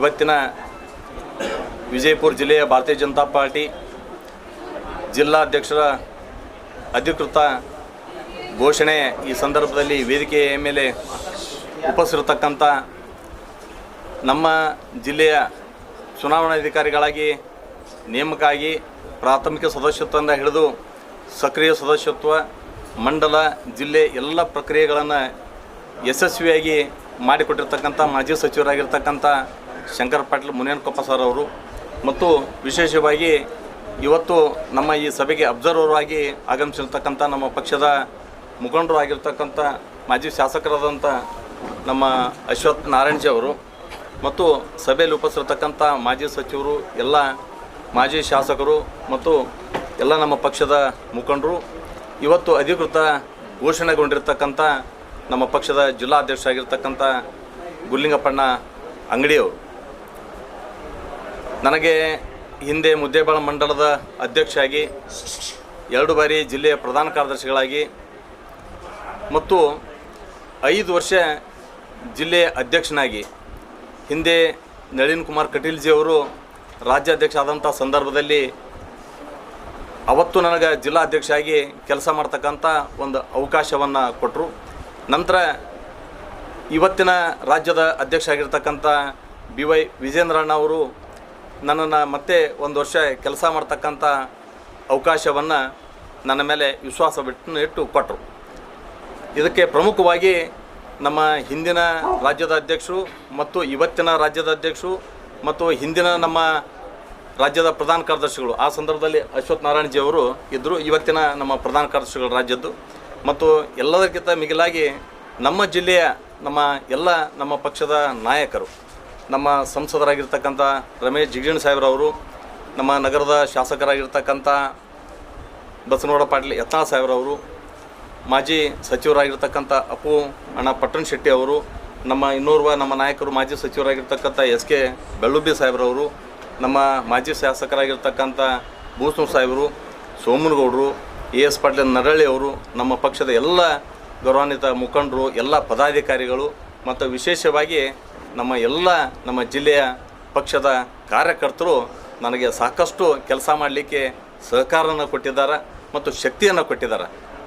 ಇವತ್ತಿನ ವಿಜಯಪುರ ಜಿಲ್ಲೆಯ ಭಾರತೀಯ ಜನತಾ ಪಾರ್ಟಿ ಜಿಲ್ಲಾಧ್ಯಕ್ಷರ ಅಧಿಕೃತ ಘೋಷಣೆ ಈ ಸಂದರ್ಭದಲ್ಲಿ ವೇದಿಕೆಯ ಮೇಲೆ ಉಪಸ್ಥಿರತಕ್ಕಂಥ ನಮ್ಮ ಜಿಲ್ಲೆಯ ಚುನಾವಣಾಧಿಕಾರಿಗಳಾಗಿ ನೇಮಕ ಆಗಿ ಪ್ರಾಥಮಿಕ ಸದಸ್ಯತ್ವದಿಂದ ಹಿಡಿದು ಸಕ್ರಿಯ ಸದಸ್ಯತ್ವ ಮಂಡಲ ಜಿಲ್ಲೆ ಎಲ್ಲ ಪ್ರಕ್ರಿಯೆಗಳನ್ನು ಯಶಸ್ವಿಯಾಗಿ ಮಾಡಿಕೊಟ್ಟಿರ್ತಕ್ಕಂಥ ಮಾಜಿ ಸಚಿವರಾಗಿರ್ತಕ್ಕಂಥ ಶಂಕರ ಪಾಟೀಲ್ ಮುನೇನಕೊಪ್ಪ ಸರ್ ಅವರು ಮತ್ತು ವಿಶೇಷವಾಗಿ ಇವತ್ತು ನಮ್ಮ ಈ ಸಭೆಗೆ ಅಬ್ಸರ್ವರ್ ಆಗಿ ಆಗಮಿಸಿರ್ತಕ್ಕಂಥ ನಮ್ಮ ಪಕ್ಷದ ಮುಖಂಡರು ಆಗಿರ್ತಕ್ಕಂಥ ಮಾಜಿ ಶಾಸಕರಾದಂಥ ನಮ್ಮ ಅಶ್ವಥ್ ನಾರಾಯಣಜಿ ಅವರು ಮತ್ತು ಸಭೆಯಲ್ಲಿ ಉಪಸ್ಥಿರತಕ್ಕಂಥ ಮಾಜಿ ಸಚಿವರು ಎಲ್ಲ ಮಾಜಿ ಶಾಸಕರು ಮತ್ತು ಎಲ್ಲ ನಮ್ಮ ಪಕ್ಷದ ಮುಖಂಡರು ಇವತ್ತು ಅಧಿಕೃತ ಘೋಷಣೆಗೊಂಡಿರ್ತಕ್ಕಂಥ ನಮ್ಮ ಪಕ್ಷದ ಜಿಲ್ಲಾಧ್ಯಕ್ಷರಾಗಿರ್ತಕ್ಕಂಥ ಗುರುಲಿಂಗಪ್ಪಣ್ಣ ಅಂಗಡಿಯವರು. ನನಗೆ ಹಿಂದೆ ಮುದ್ದೇಬಿಹಾಳ ಮಂಡಲದ ಅಧ್ಯಕ್ಷರಾಗಿ 2 ಬಾರಿ ಜಿಲ್ಲೆಯ ಪ್ರಧಾನ ಕಾರ್ಯದರ್ಶಿಗಳಾಗಿ ಮತ್ತು 5 ವರ್ಷ ಜಿಲ್ಲೆಯ ಅಧ್ಯಕ್ಷನಾಗಿ ಹಿಂದೆ ನಳಿನ್ ಕುಮಾರ್ ಕಟೀಲ್ಜಿ ಅವರು ರಾಜ್ಯಾಧ್ಯಕ್ಷ ಆದಂಥ ಸಂದರ್ಭದಲ್ಲಿ ಅವತ್ತು ನನಗೆ ಜಿಲ್ಲಾಧ್ಯಕ್ಷರಾಗಿ ಕೆಲಸ ಮಾಡ್ತಕ್ಕಂಥ ಒಂದು ಅವಕಾಶವನ್ನು ಕೊಟ್ಟರು. ನಂತರ ಇವತ್ತಿನ ರಾಜ್ಯದ ಅಧ್ಯಕ್ಷ ಆಗಿರ್ತಕ್ಕಂಥ BY ವಿಜೇಂದ್ರಣ್ಣ ಅವರು ನನ್ನನ್ನು ಮತ್ತೆ 1 ವರ್ಷ ಕೆಲಸ ಮಾಡ್ತಕ್ಕಂಥ ಅವಕಾಶವನ್ನು ನನ್ನ ಮೇಲೆ ವಿಶ್ವಾಸ ಇಟ್ಟು ಕೊಟ್ಟರು. ಇದಕ್ಕೆ ಪ್ರಮುಖವಾಗಿ ನಮ್ಮ ಹಿಂದಿನ ರಾಜ್ಯದ ಅಧ್ಯಕ್ಷರು ಮತ್ತು ಇವತ್ತಿನ ರಾಜ್ಯದ ಅಧ್ಯಕ್ಷರು ಮತ್ತು ಹಿಂದಿನ ನಮ್ಮ ರಾಜ್ಯದ ಪ್ರಧಾನ ಕಾರ್ಯದರ್ಶಿಗಳು, ಆ ಸಂದರ್ಭದಲ್ಲಿ ಅಶ್ವಥ್ ನಾರಾಯಣಜಿ ಅವರು ಇದ್ದರು, ಇವತ್ತಿನ ನಮ್ಮ ಪ್ರಧಾನ ಕಾರ್ಯದರ್ಶಿಗಳು ರಾಜ್ಯದ್ದು, ಮತ್ತು ಎಲ್ಲದಕ್ಕಿಂತ ಮಿಗಿಲಾಗಿ ನಮ್ಮ ಜಿಲ್ಲೆಯ ನಮ್ಮ ಪಕ್ಷದ ನಾಯಕರು, ನಮ್ಮ ಸಂಸದರಾಗಿರ್ತಕ್ಕಂಥ ರಮೇಶ್ ಜಿಗಜಿಣಗಿ ಸಾಹೇಬ್ರವರು, ನಮ್ಮ ನಗರದ ಶಾಸಕರಾಗಿರ್ತಕ್ಕಂಥ ಬಸನಗೌಡ ಪಾಟೀಲ್ ಯತ್ನಾಳ್ ಸಾಹೇಬ್ರವರು, ಮಾಜಿ ಸಚಿವರಾಗಿರ್ತಕ್ಕಂಥ ಅಪ್ಪು ಅಣ್ಣ ಪಟ್ಟಣ ಶೆಟ್ಟಿ ಅವರು, ಇನ್ನೋರ್ವ ನಮ್ಮ ನಾಯಕರು ಮಾಜಿ ಸಚಿವರಾಗಿರ್ತಕ್ಕಂಥ SK ಬೆಳ್ಳುಬ್ಬಿ ಸಾಹೇಬ್ರವರು, ನಮ್ಮ ಮಾಜಿ ಶಾಸಕರಾಗಿರ್ತಕ್ಕಂಥ ಬೂಸ್ನೂರು ಸಾಹೇಬರು, ಸೋಮನಗೌಡರು, AS ಪಾಟೀಲ್ ನರಳ್ಳಿ ಅವರು, ನಮ್ಮ ಪಕ್ಷದ ಎಲ್ಲ ಗೌರವಾನ್ವಿತ ಮುಖಂಡರು, ಎಲ್ಲ ಪದಾಧಿಕಾರಿಗಳು ಮತ್ತು ವಿಶೇಷವಾಗಿ ನಮ್ಮ ಜಿಲ್ಲೆಯ ಪಕ್ಷದ ಕಾರ್ಯಕರ್ತರು ನನಗೆ ಸಾಕಷ್ಟು ಕೆಲಸ ಮಾಡಲಿಕ್ಕೆ ಸಹಕಾರನ ಕೊಟ್ಟಿದ್ದಾರೆ ಮತ್ತು ಶಕ್ತಿಯನ್ನು ಕೊಟ್ಟಿದ್ದಾರೆ.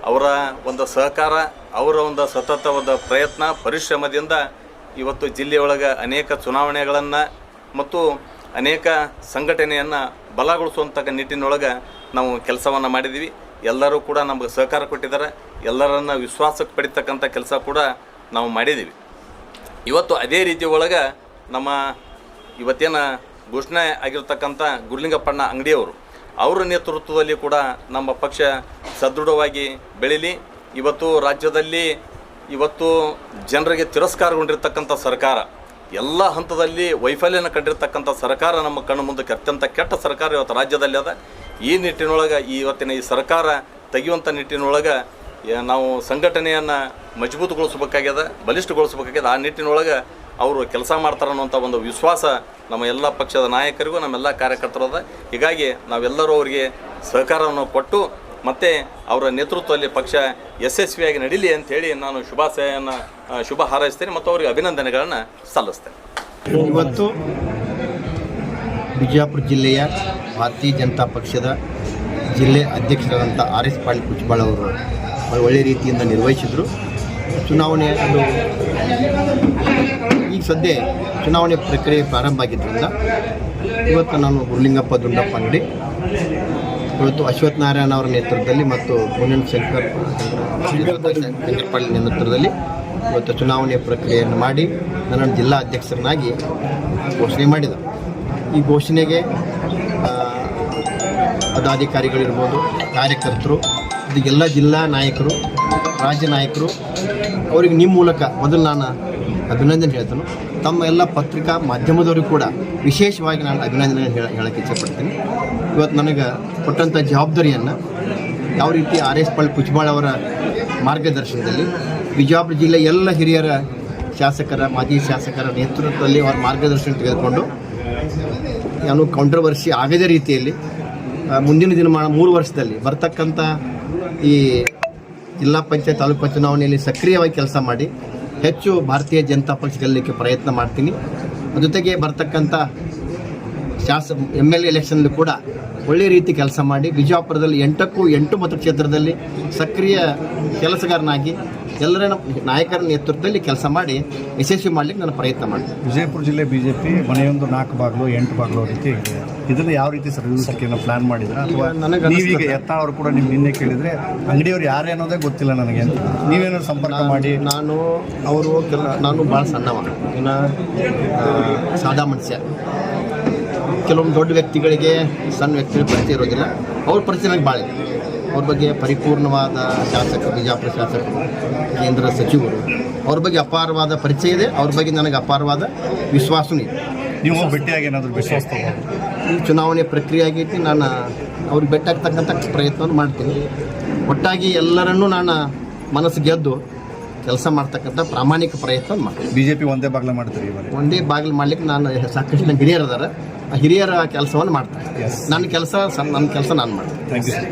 ಅವರ ಒಂದು ಸಹಕಾರ, ಅವರ ಒಂದು ಸತತ ಒಂದು ಪ್ರಯತ್ನ ಪರಿಶ್ರಮದಿಂದ ಇವತ್ತು ಜಿಲ್ಲೆಯೊಳಗೆ ಅನೇಕ ಚುನಾವಣೆಗಳನ್ನು ಮತ್ತು ಅನೇಕ ಸಂಘಟನೆಯನ್ನು ಬಲಗೊಳಿಸುವಂಥ ನಿಟ್ಟಿನೊಳಗೆ ನಾವು ಕೆಲಸವನ್ನು ಮಾಡಿದ್ದೀವಿ. ಎಲ್ಲರೂ ಕೂಡ ನಮಗೆ ಸಹಕಾರ ಕೊಟ್ಟಿದ್ದಾರೆ, ಎಲ್ಲರನ್ನ ವಿಶ್ವಾಸಕ್ಕೆ ಪಡಿತಕ್ಕಂಥ ಕೆಲಸ ಕೂಡ ನಾವು ಮಾಡಿದ್ದೀವಿ. ಇವತ್ತು ಅದೇ ರೀತಿ ಒಳಗೆ ನಮ್ಮ ಇವತ್ತೇನು ಘೋಷಣೆ ಆಗಿರ್ತಕ್ಕಂಥ ಗುರುಲಿಂಗಪ್ಪಣ್ಣ ಅಂಗಡಿಯವರು ಅವರ ನೇತೃತ್ವದಲ್ಲಿ ಕೂಡ ನಮ್ಮ ಪಕ್ಷ ಸದೃಢವಾಗಿ ಬೆಳೀಲಿ. ಇವತ್ತು ರಾಜ್ಯದಲ್ಲಿ ಜನರಿಗೆ ತಿರಸ್ಕಾರಗೊಂಡಿರ್ತಕ್ಕಂಥ ಸರ್ಕಾರ, ಎಲ್ಲ ಹಂತದಲ್ಲಿ ವೈಫಲ್ಯನ ಕಂಡಿರ್ತಕ್ಕಂಥ ಸರ್ಕಾರ ನಮ್ಮ ಕಣ್ಣು ಮುಂದಕ್ಕೆ ಅತ್ಯಂತ ಕೆಟ್ಟ ಸರ್ಕಾರ ಇವತ್ತು ರಾಜ್ಯದಲ್ಲಿ ಅದ. ಈ ನಿಟ್ಟಿನೊಳಗೆ ಇವತ್ತಿನ ಈ ಸರ್ಕಾರ ತೆಗೆಯುವಂಥ ನಿಟ್ಟಿನೊಳಗೆ ನಾವು ಸಂಘಟನೆಯನ್ನು ಮಜಬೂತುಗೊಳಿಸಬೇಕಾಗ್ಯದ, ಬಲಿಷ್ಠಗೊಳಿಸಬೇಕಾಗ್ಯದ. ಆ ನಿಟ್ಟಿನೊಳಗೆ ಅವರು ಕೆಲಸ ಮಾಡ್ತಾರೆ ಅನ್ನುವಂಥ ಒಂದು ವಿಶ್ವಾಸ ನಮ್ಮ ಎಲ್ಲ ಪಕ್ಷದ ನಾಯಕರಿಗೂ ನಮ್ಮೆಲ್ಲ ಕಾರ್ಯಕರ್ತರದ. ಹೀಗಾಗಿ ನಾವೆಲ್ಲರೂ ಅವರಿಗೆ ಸಹಕಾರವನ್ನು ಕೊಟ್ಟು ಮತ್ತು ಅವರ ನೇತೃತ್ವದಲ್ಲಿ ಪಕ್ಷ ಯಶಸ್ವಿಯಾಗಿ ನಡೀಲಿ ಅಂಥೇಳಿ ನಾನು ಶುಭ ಹಾರೈಸ್ತೇನೆ ಮತ್ತು ಅವರಿಗೆ ಅಭಿನಂದನೆಗಳನ್ನು ಸಲ್ಲಿಸ್ತೇನೆ. ಇವತ್ತು ಬಿಜಾಪುರ ಜಿಲ್ಲೆಯ ಭಾರತೀಯ ಜನತಾ ಪಕ್ಷದ ಜಿಲ್ಲೆ ಅಧ್ಯಕ್ಷರಾದಂಥ RS ಪಾಟೀಲ್ ಕುಚ್ಬಾಳ್ ಅವರು ಒಳ್ಳೆಯ ರೀತಿಯಿಂದ ನಿರ್ವಹಿಸಿದರು. ಚುನಾವಣೆ ಅದು ಈಗ ಸದ್ಯ ಚುನಾವಣೆ ಪ್ರಕ್ರಿಯೆ ಪ್ರಾರಂಭ ಆಗಿದ್ದರಿಂದ ಇವತ್ತು ನಾನು ಗುರುಲಿಂಗಪ್ಪ ದುಂಡಪ್ಪ ಅಂಗಡಿ, ಇವತ್ತು ಅಶ್ವಥ್ ನಾರಾಯಣ ಅವರ ನೇತೃತ್ವದಲ್ಲಿ ಮತ್ತು ಶಂಕರ್ ಪಾಟೀಲ್ ನೇತೃತ್ವದಲ್ಲಿ ಇವತ್ತು ಚುನಾವಣೆ ಪ್ರಕ್ರಿಯೆಯನ್ನು ಮಾಡಿ ನನ್ನನ್ನು ಜಿಲ್ಲಾ ಅಧ್ಯಕ್ಷರನ್ನಾಗಿ ಘೋಷಣೆ ಮಾಡಿದ. ಈ ಘೋಷಣೆಗೆ ಪದಾಧಿಕಾರಿಗಳಿರ್ಬೋದು, ಕಾರ್ಯಕರ್ತರು, ಎಲ್ಲ ಜಿಲ್ಲಾ ನಾಯಕರು, ರಾಜ್ಯ ನಾಯಕರು ಅವರಿಗೆ ನಿಮ್ಮ ಮೂಲಕ ಮೊದಲು ನಾನು ಅಭಿನಂದನೆ ಹೇಳ್ತೇನೆ. ತಮ್ಮ ಎಲ್ಲ ಪತ್ರಿಕಾ ಮಾಧ್ಯಮದವ್ರಿಗೆ ಕೂಡ ವಿಶೇಷವಾಗಿ ನಾನು ಅಭಿನಂದನೆ ಹೇಳೋಕ್ಕೆ ಇಚ್ಛೆಪಡ್ತೀನಿ. ಇವತ್ತು ನನಗೆ ಕೊಟ್ಟಂಥ ಜವಾಬ್ದಾರಿಯನ್ನು ಯಾವ ರೀತಿ RS ಪಾಟೀಲ್ ಕುಚ್ಬಾಳ್ ಅವರ ಮಾರ್ಗದರ್ಶನದಲ್ಲಿ ಬಿಜಾಪುರ ಜಿಲ್ಲೆ ಎಲ್ಲ ಹಿರಿಯರ ಶಾಸಕರ, ಮಾಜಿ ಶಾಸಕರ ನೇತೃತ್ವದಲ್ಲಿ ಅವರ ಮಾರ್ಗದರ್ಶನ ತೆಗೆದುಕೊಂಡು ಏನು ಕಾಂಟ್ರವರ್ಸಿ ಆಗದ ರೀತಿಯಲ್ಲಿ ಮುಂದಿನ ದಿನಮಾನ 3 ವರ್ಷದಲ್ಲಿ ಬರ್ತಕ್ಕಂಥ ಈ ಜಿಲ್ಲಾ ಪಂಚಾಯತ್ ತಾಲೂಕು ಚುನಾವಣೆಯಲ್ಲಿ ಸಕ್ರಿಯವಾಗಿ ಕೆಲಸ ಮಾಡಿ ಹೆಚ್ಚು ಭಾರತೀಯ ಜನತಾ ಪಕ್ಷ ಗೆಲ್ಲಲಿಕ್ಕೆ ಪ್ರಯತ್ನ ಮಾಡ್ತೀನಿ. ಜೊತೆಗೆ ಬರ್ತಕ್ಕಂಥ MLA ಎಲೆಕ್ಷನ್ಲು ಕೂಡ ಒಳ್ಳೆಯ ರೀತಿ ಕೆಲಸ ಮಾಡಿ ಬಿಜಾಪುರದಲ್ಲಿ 8ಕ್ಕೂ 8 ಮತಕ್ಷೇತ್ರದಲ್ಲಿ ಸಕ್ರಿಯ ಕೆಲಸಗಾರನಾಗಿ ಎಲ್ಲರ ನಾಯಕರ ನೇತೃತ್ವದಲ್ಲಿ ಕೆಲಸ ಮಾಡಿ ಯಶಸ್ವಿ ಮಾಡಲಿಕ್ಕೆ ನಾನು ಪ್ರಯತ್ನ ಮಾಡ್ತೀನಿ. ವಿಜಯಪುರ ಜಿಲ್ಲೆ ಬಿಜೆಪಿ ಮನೆಯೊಂದು 4 ಬಾಗಿಲು 8 ಬಾಗಿಲು ರೀತಿ ಇದೆ. ಇದನ್ನು ಯಾವ ರೀತಿ ಸರಿದೂಗಿಸಲಿಕ್ಕೆ ಪ್ಲಾನ್ ಮಾಡಿದ್ರೆ ಅಥವಾ ನೀವೀಗ ಯತ್ನಾಳ್ ಅವರು ಕೂಡ ನೀವು ನಿನ್ನೆ ಕೇಳಿದರೆ ಅಂಗಡಿಯವ್ರು ಯಾರೇ ಅನ್ನೋದೇ ಗೊತ್ತಿಲ್ಲ ನನಗೆ ಅಂತ ನೀವೇನೋ ಸಂಪರ್ಕ ಮಾಡಿ ನಾನು ಭಾಳ ಸಣ್ಣವ, ಇನ್ನು ಸಾದಾ ಮನುಷ್ಯ. ಕೆಲವೊಂದು ದೊಡ್ಡ ವ್ಯಕ್ತಿಗಳಿಗೆ ಸಣ್ಣ ವ್ಯಕ್ತಿಗಳ ಪರಿಚಯ ಇರೋದಿಲ್ಲ. ಅವ್ರ ಪರಿಚಯ ನನಗೆ ಭಾಳ ಇದೆ. ಅವ್ರ ಬಗ್ಗೆ ಪರಿಪೂರ್ಣವಾದ ಶಾಸಕರು, ಬಿಜಾಪುರ ಶಾಸಕರು, ಕೇಂದ್ರ ಸಚಿವರು, ಅವ್ರ ಬಗ್ಗೆ ಅಪಾರವಾದ ಪರಿಚಯ ಇದೆ. ಅವ್ರ ಬಗ್ಗೆ ನನಗೆ ಅಪಾರವಾದ ವಿಶ್ವಾಸವೂ ಇದೆ. ನೀವು ಭೇಟಿಯಾಗಿ ಏನಾದರೂ ವಿಶ್ವಾಸ ತಗೋದು ಈ ಚುನಾವಣೆ ಪ್ರಕ್ರಿಯೆ ಆಗೈತಿ. ನಾನು ಅವ್ರಿಗೆ ಭೇಟಿಯಾಗ್ತಕ್ಕಂಥ ಪ್ರಯತ್ನವನ್ನು ಮಾಡ್ತೀನಿ. ಒಟ್ಟಾಗಿ ಎಲ್ಲರನ್ನೂ ನಾನು ಮನಸ್ಸು ಗೆದ್ದು ಕೆಲಸ ಮಾಡ್ತಕ್ಕಂಥ ಪ್ರಾಮಾಣಿಕ ಪ್ರಯತ್ನ ಮಾಡ್ತೀನಿ. ಬಿಜೆಪಿ ಒಂದೇ ಬಾಗಿಲು ಮಾಡ್ತೀರಿ? ಒಂದೇ ಬಾಗಿಲು ಮಾಡ್ಲಿಕ್ಕೆ ನಾನು ಸಾಕಷ್ಟು ಹಿರಿಯರು ಅದಾರ. ಆ ಹಿರಿಯರ ಕೆಲಸವನ್ನು ಮಾಡ್ತಾರೆ. ನನ್ನ ಕೆಲಸ ನಾನು ಮಾಡ್ತೀನಿ. Thank you sir.